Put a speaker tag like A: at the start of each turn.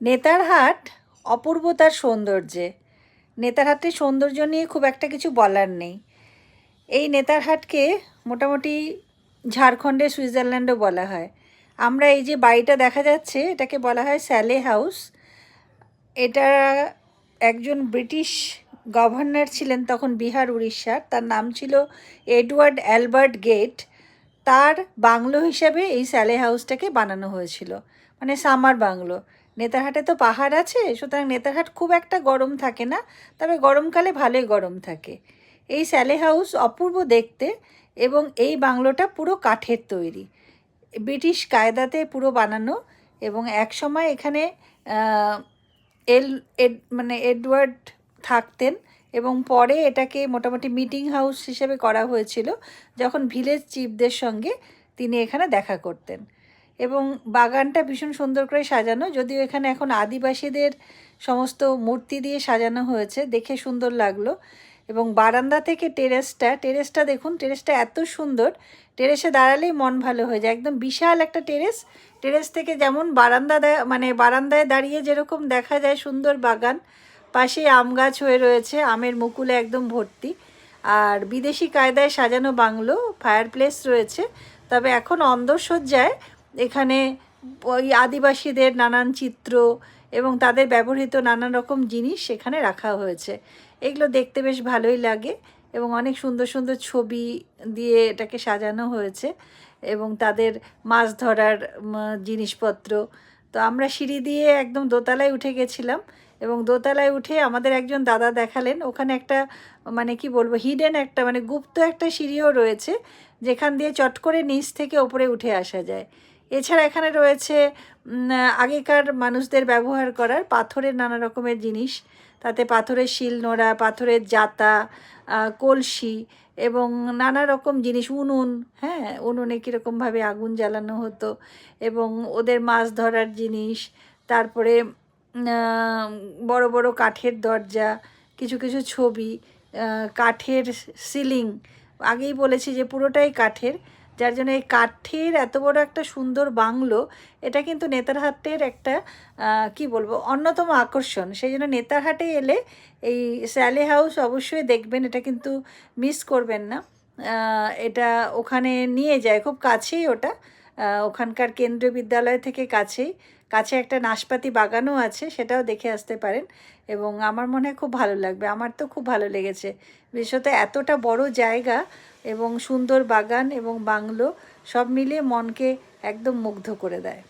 A: নেতারহাট অপূর্ব তার সৌন্দর্যে। নেতারহাটের সৌন্দর্য নিয়ে খুব একটা কিছু বলার নেই। এই নেতারহাটকে মোটামুটি ঝাড়খণ্ডের সুইজারল্যান্ডও বলা হয়। আমরা এই যে বাড়িটা দেখা যাচ্ছে এটাকে বলা হয় স্যালে হাউস। এটা একজন ব্রিটিশ গভর্নর ছিলেন তখন বিহার উড়িষ্যার, তার নাম ছিল এডওয়ার্ড অ্যালবার্ট গেট। তার বাংলো হিসাবে এই স্যালে হাউসটাকে বানানো হয়েছিল, মানে সামার বাংলো। নেতারহাটে তো পাহাড় আছে, সুতরাং নেতারহাট খুব একটা গরম থাকে না, তবে গরমকালে ভালোই গরম থাকে। এই স্যালে হাউস অপূর্ব দেখতে, এবং এই বাংলোটা পুরো কাঠের তৈরি, ব্রিটিশ কায়দাতে পুরো বানানো। এবং এক সময় এখানে মানে এডওয়ার্ড থাকতেন, এবং পরে এটাকে মোটামুটি মিটিং হাউস হিসেবে করা হয়েছিল যখন ভিলেজ চিফদের সঙ্গে তিনি এখানে দেখা করতেন। এবং বাগানটা ভীষণ সুন্দর করে সাজানো, যদিও এখানে এখন আদিবাসীদের সমস্ত মূর্তি দিয়ে সাজানো হয়েছে, দেখে সুন্দর লাগলো। এবং বারান্দা থেকে টেরেসটা দেখুন, টেরেসটা এত সুন্দর, টেরেসে দাঁড়ালেই মন ভালো হয়ে যায়। একদম বিশাল একটা টেরেস থেকে যেমন মানে বারান্দায় দাঁড়িয়ে যেরকম দেখা যায় সুন্দর বাগান, পাশে আম গাছ হয়ে রয়েছে, আমের মুকুলে একদম ভর্তি। আর বিদেশি কায়দায় সাজানো বাংলো, ফায়ারপ্লেস রয়েছে। তবে এখন অন্দরসজ্জায় এখানে ওই আদিবাসীদের নানান চিত্র এবং তাদের ব্যবহৃত নানান রকম জিনিস এখানে রাখা হয়েছে। এগুলো দেখতে বেশ ভালোই লাগে, এবং অনেক সুন্দর সুন্দর ছবি দিয়ে এটাকে সাজানো হয়েছে, এবং তাদের মাছ ধরার জিনিসপত্র। তো আমরা সিঁড়ি দিয়ে একদম দোতলায় উঠে গেছিলাম, এবং দোতলায় উঠে আমাদের একজন দাদা দেখালেন ওখানে একটা, মানে কি বলবো, হিডেন একটা, মানে গুপ্ত একটা সিঁড়িও রয়েছে, যেখান দিয়ে চট করে নিচ থেকে ওপরে উঠে আসা যায়। এছাড়া এখানে রয়েছে আগেকার মানুষদের ব্যবহার করার পাথরের নানা রকমের জিনিস, তাতে পাথরের শিলনোড়া, পাথরের জাতা, কলসি এবং নানা রকম জিনিস, উনুন, হ্যাঁ, উনুনে কীরকমভাবে আগুন জ্বালানো হতো, এবং ওদের মাছ ধরার জিনিস। তারপরে বড় বড় কাঠের দরজা, কিছু কিছু ছবি, কাঠের সিলিং। আগেই বলেছি যে পুরোটাই কাঠের, যার জন্য এই কাঠের এত বড় একটা সুন্দর বাংলো, এটা কিন্তু নেতারহাটের একটা কি বলবো অন্যতম আকর্ষণ। সেই জন্য নেতারহাটে এলে এই স্যালে হাউস অবশ্যই দেখবেন, এটা কিন্তু মিস করবেন না। এটা ওখানে নিয়ে যায়, খুব কাছেই ওটা, ওখানকার কেন্দ্রীয় বিদ্যালয় থেকে কাছে একটা নাশপাতি বাগানও আছে, সেটাও দেখে আসতে পারেন। এবং আমার মনে হয় খুব ভালো লাগবে, আমার তো খুব ভালো লেগেছে। বিশেষত এতটা বড় জায়গা এবং সুন্দর বাগান এবং বাংলো সব মিলিয়ে মনকে একদম মুগ্ধ করে দেয়।